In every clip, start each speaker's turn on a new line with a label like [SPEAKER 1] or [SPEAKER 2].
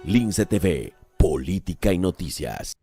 [SPEAKER 1] Lince TV, política y noticias.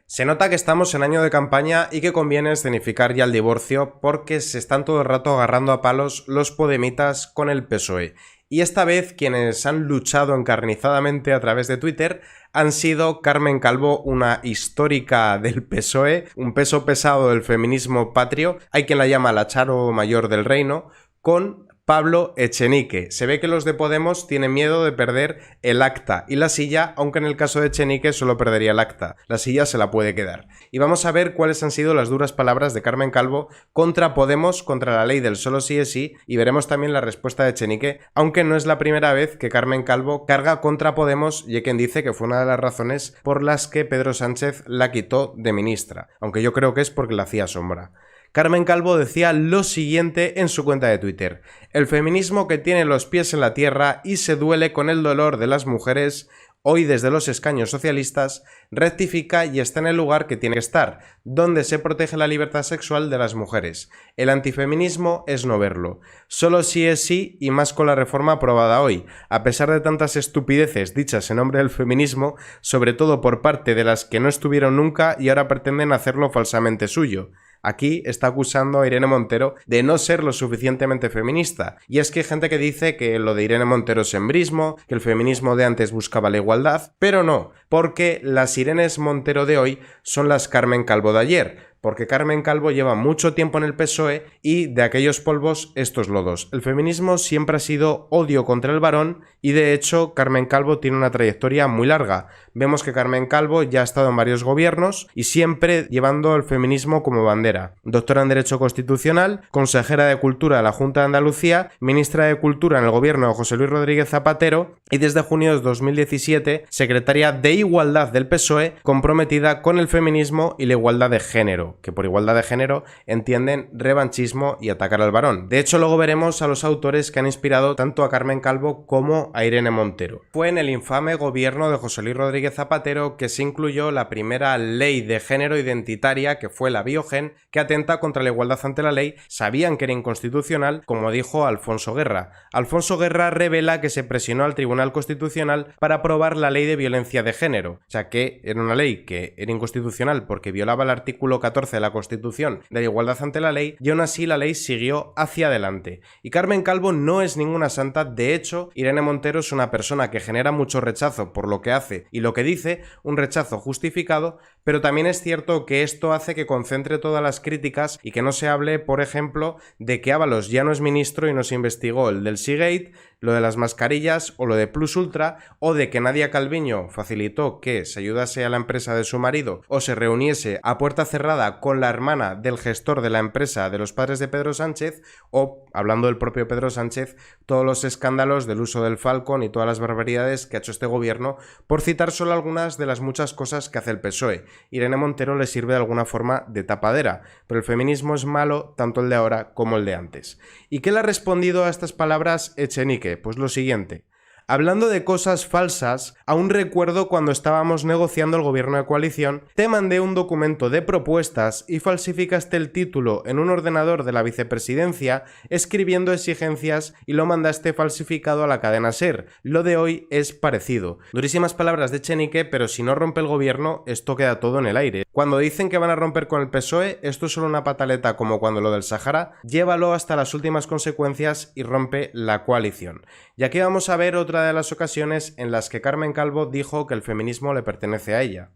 [SPEAKER 2] Se nota que estamos en año de campaña y que conviene escenificar ya el divorcio porque se están todo el rato agarrando a palos los podemitas con el PSOE. Y esta vez quienes han luchado encarnizadamente a través de Twitter han sido Carmen Calvo, una histórica del PSOE, un peso pesado del feminismo patrio, hay quien la llama la Charo Mayor del Reino, con Pablo Echenique. Se ve que los de Podemos tienen miedo de perder el acta y la silla, aunque en el caso de Echenique solo perdería el acta. La silla se la puede quedar. Y vamos a ver cuáles han sido las duras palabras de Carmen Calvo contra Podemos, contra la ley del solo sí es sí, y veremos también la respuesta de Echenique, aunque no es la primera vez que Carmen Calvo carga contra Podemos y hay quien dice que fue una de las razones por las que Pedro Sánchez la quitó de ministra, aunque yo creo que es porque le hacía sombra. Carmen Calvo decía lo siguiente en su cuenta de Twitter: el feminismo que tiene los pies en la tierra y se duele con el dolor de las mujeres, hoy desde los escaños socialistas, rectifica y está en el lugar que tiene que estar, donde se protege la libertad sexual de las mujeres. El antifeminismo es no verlo. Solo sí es sí y más con la reforma aprobada hoy. A pesar de tantas estupideces dichas en nombre del feminismo, sobre todo por parte de las que no estuvieron nunca y ahora pretenden hacerlo falsamente suyo. Aquí está acusando a Irene Montero de no ser lo suficientemente feminista. Y es que hay gente que dice que lo de Irene Montero es embrismo, que el feminismo de antes buscaba la igualdad, pero no, porque las Irenes Montero de hoy son las Carmen Calvo de ayer. Porque Carmen Calvo lleva mucho tiempo en el PSOE y de aquellos polvos estos lodos. El feminismo siempre ha sido odio contra el varón y de hecho Carmen Calvo tiene una trayectoria muy larga. Vemos que Carmen Calvo ya ha estado en varios gobiernos y siempre llevando el feminismo como bandera. Doctora en Derecho Constitucional, consejera de Cultura de la Junta de Andalucía, ministra de Cultura en el gobierno de José Luis Rodríguez Zapatero y desde junio de 2017 secretaria de Igualdad del PSOE, comprometida con el feminismo y la igualdad de género, que por igualdad de género entienden revanchismo y atacar al varón. De hecho, luego veremos a los autores que han inspirado tanto a Carmen Calvo como a Irene Montero. Fue en el infame gobierno de José Luis Rodríguez Zapatero que se incluyó la primera ley de género identitaria, que fue la Biogen, que atenta contra la igualdad ante la ley. Sabían que era inconstitucional, como dijo Alfonso Guerra. Alfonso Guerra revela que se presionó al Tribunal Constitucional para aprobar la ley de violencia de género, o sea que era una ley que era inconstitucional porque violaba el artículo 14 de la Constitución de la igualdad ante la ley, y aún así la ley siguió hacia adelante. Y Carmen Calvo no es ninguna santa. De hecho, Irene Montero es una persona que genera mucho rechazo por lo que hace y lo que dice, un rechazo justificado, pero también es cierto que esto hace que concentre todas las críticas y que no se hable, por ejemplo, de que Ábalos ya no es ministro y no se investigó el del Seagate, lo de las mascarillas o lo de Plus Ultra, o de que Nadia Calviño facilitó que se ayudase a la empresa de su marido o se reuniese a puerta cerrada con la hermana del gestor de la empresa de los padres de Pedro Sánchez, o, hablando del propio Pedro Sánchez, todos los escándalos del uso del Falcon y todas las barbaridades que ha hecho este gobierno, por citar solo algunas de las muchas cosas que hace el PSOE. Irene Montero le sirve de alguna forma de tapadera, pero el feminismo es malo, tanto el de ahora como el de antes. ¿Y qué le ha respondido a estas palabras Echenique? Pues lo siguiente: hablando de cosas falsas, aún recuerdo cuando estábamos negociando el gobierno de coalición, te mandé un documento de propuestas y falsificaste el título en un ordenador de la vicepresidencia escribiendo exigencias y lo mandaste falsificado a la cadena SER. Lo de hoy es parecido. Durísimas palabras de Echenique, pero si no rompe el gobierno, esto queda todo en el aire. Cuando dicen que van a romper con el PSOE, esto es solo una pataleta como cuando lo del Sahara, llévalo hasta las últimas consecuencias y rompe la coalición. Y aquí vamos a ver otra de las ocasiones en las que Carmen Calvo dijo que el feminismo le pertenece a ella.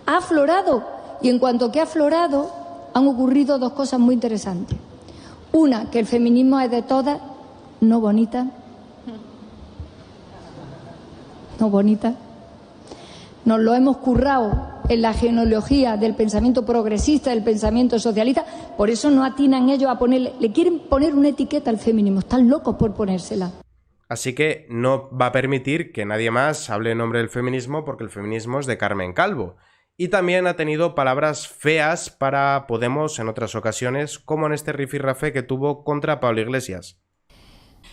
[SPEAKER 3] Ha aflorado, y en cuanto que ha aflorado han ocurrido dos cosas muy interesantes. Una, que el feminismo es de todas, no bonita. No bonita. Nos lo hemos currado en la genealogía del pensamiento progresista, del pensamiento socialista, por eso no atinan ellos a ponerle, le quieren poner una etiqueta al feminismo, están locos por ponérsela.
[SPEAKER 2] Así que no va a permitir que nadie más hable en nombre del feminismo porque el feminismo es de Carmen Calvo. Y también ha tenido palabras feas para Podemos en otras ocasiones, como en este rifirrafe que tuvo contra Pablo Iglesias.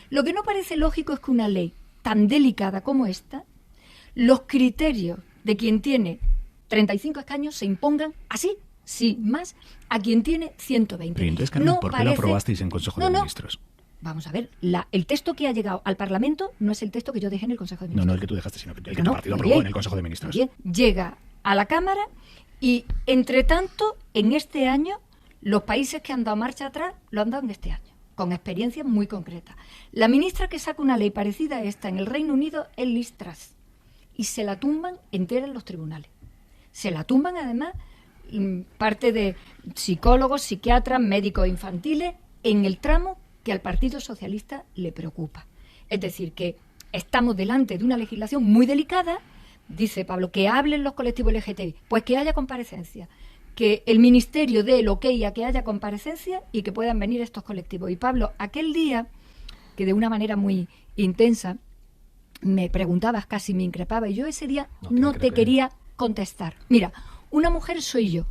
[SPEAKER 4] Lo que no parece lógico es que una ley tan delicada como esta, los criterios de quien tiene 35 escaños se impongan así, sin más, a quien tiene 120.
[SPEAKER 5] Pero entonces, Carmen, ¿por qué lo aprobasteis en Consejo de Ministros?
[SPEAKER 4] Vamos a ver, el texto que ha llegado al Parlamento no es el texto que yo dejé en el Consejo de Ministros.
[SPEAKER 5] No el que tú dejaste, sino el que tu partido aprobó en el Consejo de Ministros.
[SPEAKER 4] Bien, llega a la Cámara y, entre tanto, en este año, los países que han dado marcha atrás lo han dado en este año, con experiencias muy concretas. La ministra que saca una ley parecida a esta en el Reino Unido es Liz Truss, y se la tumban entera en los tribunales. Se la tumban, además, parte de psicólogos, psiquiatras, médicos infantiles, en el tramo que al Partido Socialista le preocupa. Es decir, que estamos delante de una legislación muy delicada. Dice Pablo, que hablen los colectivos LGTBI, pues que haya comparecencia, que el Ministerio dé el ok a que haya comparecencia y que puedan venir estos colectivos. Y Pablo, aquel día, que de una manera muy intensa me preguntabas, casi me increpaba, y yo ese día no te quería contestar. Mira, una mujer soy yo.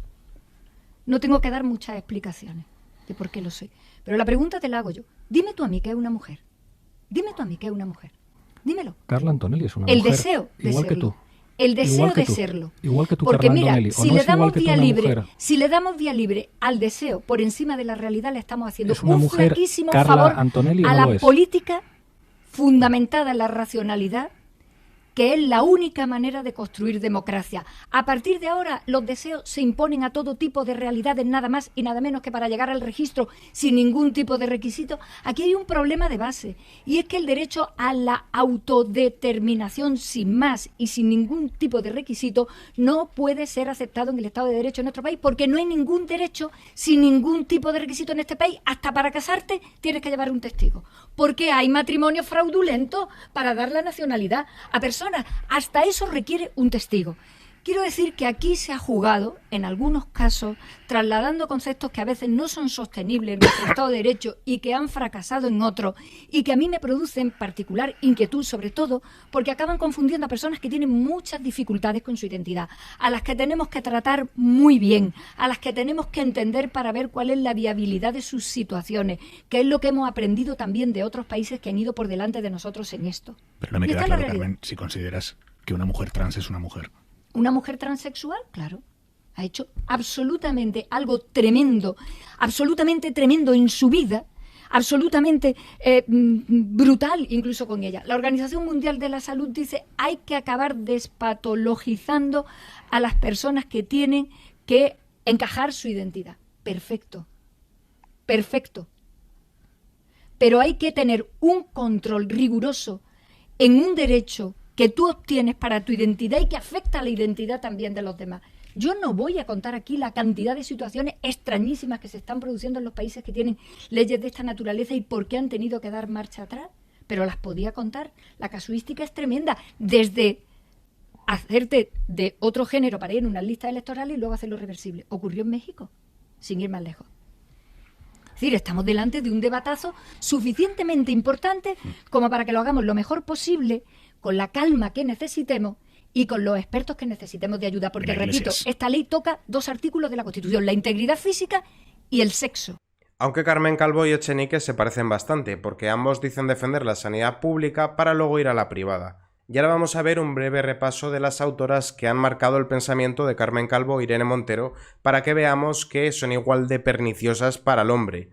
[SPEAKER 4] No tengo que dar muchas explicaciones de por qué lo soy. Pero la pregunta te la hago yo. Dime tú a mí qué es una mujer. Dime tú a mí qué es una mujer. Dímelo.
[SPEAKER 5] Carla Antonelli es una
[SPEAKER 4] mujer.
[SPEAKER 5] El
[SPEAKER 4] deseo de
[SPEAKER 5] igual
[SPEAKER 4] serlo.
[SPEAKER 5] Que tú.
[SPEAKER 4] El deseo de serlo. Igual que tú, porque Carla Antonelli. Si le damos vía libre, si le damos vía libre al deseo por encima de la realidad, le estamos haciendo un flaquísimo favor a la política fundamentada en la racionalidad, que es la única manera de construir democracia. A partir de ahora, los deseos se imponen a todo tipo de realidades, nada más y nada menos que para llegar al registro sin ningún tipo de requisito. Aquí hay un problema de base, y es que el derecho a la autodeterminación sin más y sin ningún tipo de requisito no puede ser aceptado en el Estado de Derecho en nuestro país, porque no hay ningún derecho sin ningún tipo de requisito en este país. Hasta para casarte tienes que llevar un testigo, porque hay matrimonios fraudulentos para dar la nacionalidad a personas. Hasta eso requiere un testigo. Quiero decir que aquí se ha jugado, en algunos casos, trasladando conceptos que a veces no son sostenibles en nuestro Estado de Derecho y que han fracasado en otros, y que a mí me producen particular inquietud, sobre todo porque acaban confundiendo a personas que tienen muchas dificultades con su identidad, a las que tenemos que tratar muy bien, a las que tenemos que entender para ver cuál es la viabilidad de sus situaciones, que es lo que hemos aprendido también de otros países que han ido por delante de nosotros en esto.
[SPEAKER 5] Pero no me queda claro, Carmen, si consideras que una mujer trans es una mujer.
[SPEAKER 4] Una mujer transexual, claro, ha hecho absolutamente algo tremendo, absolutamente tremendo en su vida, absolutamente brutal incluso con ella. La Organización Mundial de la Salud dice hay que acabar despatologizando a las personas que tienen que encajar su identidad. Perfecto, perfecto. Pero hay que tener un control riguroso en un derecho que tú obtienes para tu identidad y que afecta a la identidad también de los demás. Yo no voy a contar aquí la cantidad de situaciones extrañísimas que se están produciendo en los países que tienen leyes de esta naturaleza y por qué han tenido que dar marcha atrás, pero las podía contar. La casuística es tremenda, desde hacerte de otro género para ir en una lista electoral y luego hacerlo reversible. Ocurrió en México, sin ir más lejos. Es decir, estamos delante de un debatazo suficientemente importante como para que lo hagamos lo mejor posible, con la calma que necesitemos y con los expertos que necesitemos de ayuda. Porque, repito, esta ley toca 2 artículos de la Constitución, la integridad física y el sexo.
[SPEAKER 2] Aunque Carmen Calvo y Echenique se parecen bastante, porque ambos dicen defender la sanidad pública para luego ir a la privada. Y ahora vamos a ver un breve repaso de las autoras que han marcado el pensamiento de Carmen Calvo e Irene Montero para que veamos que son igual de perniciosas para el hombre.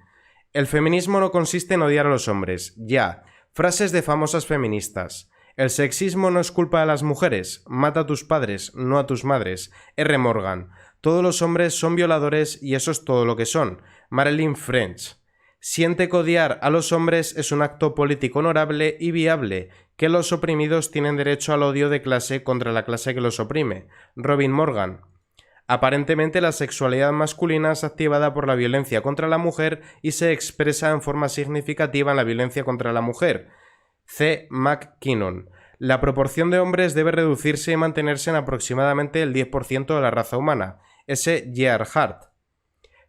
[SPEAKER 2] El feminismo no consiste en odiar a los hombres, ya. Frases de famosas feministas. El sexismo no es culpa de las mujeres, mata a tus padres, no a tus madres. R. Morgan. Todos los hombres son violadores y eso es todo lo que son. Marilyn French. Siente que odiar a los hombres es un acto político honorable y viable, que los oprimidos tienen derecho al odio de clase contra la clase que los oprime. Robin Morgan. Aparentemente la sexualidad masculina es activada por la violencia contra la mujer y se expresa en forma significativa en la violencia contra la mujer. C. McKinnon. La proporción de hombres debe reducirse y mantenerse en aproximadamente el 10% de la raza humana. S. Gerhardt.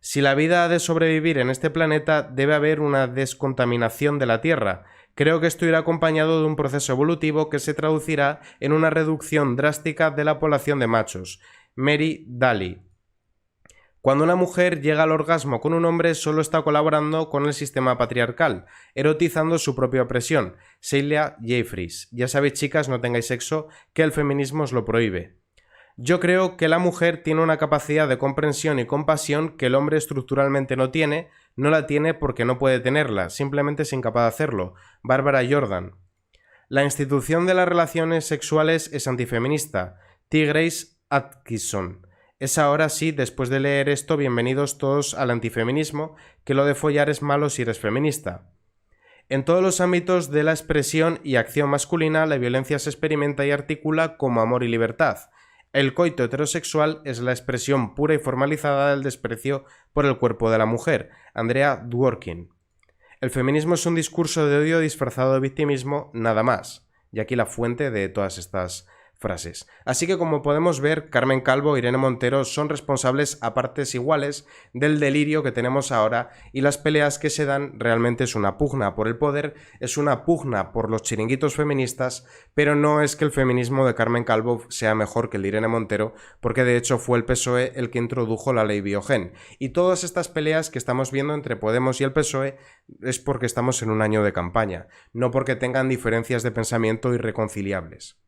[SPEAKER 2] Si la vida ha de sobrevivir en este planeta, debe haber una descontaminación de la Tierra. Creo que esto irá acompañado de un proceso evolutivo que se traducirá en una reducción drástica de la población de machos. Mary Daly. Cuando una mujer llega al orgasmo con un hombre, solo está colaborando con el sistema patriarcal, erotizando su propia opresión. Celia Jeffries. Ya sabéis, chicas, no tengáis sexo, que el feminismo os lo prohíbe. Yo creo que la mujer tiene una capacidad de comprensión y compasión que el hombre estructuralmente no tiene, No la tiene porque no puede tenerla, simplemente es incapaz de hacerlo. Bárbara Jordan. La institución de las relaciones sexuales es antifeminista. T. Grace Atkinson. Es ahora sí, después de leer esto, bienvenidos todos al antifeminismo, que lo de follar es malo si eres feminista. En todos los ámbitos de la expresión y acción masculina, la violencia se experimenta y articula como amor y libertad. El coito heterosexual es la expresión pura y formalizada del desprecio por el cuerpo de la mujer. Andrea Dworkin. El feminismo es un discurso de odio disfrazado de victimismo, nada más. Y aquí la fuente de todas estas frases. Así que, como podemos ver, Carmen Calvo e Irene Montero son responsables a partes iguales del delirio que tenemos ahora, y las peleas que se dan realmente es una pugna por el poder, es una pugna por los chiringuitos feministas, pero no es que el feminismo de Carmen Calvo sea mejor que el de Irene Montero, porque de hecho fue el PSOE el que introdujo la ley Biogen. Y todas estas peleas que estamos viendo entre Podemos y el PSOE es porque estamos en un año de campaña, no porque tengan diferencias de pensamiento irreconciliables.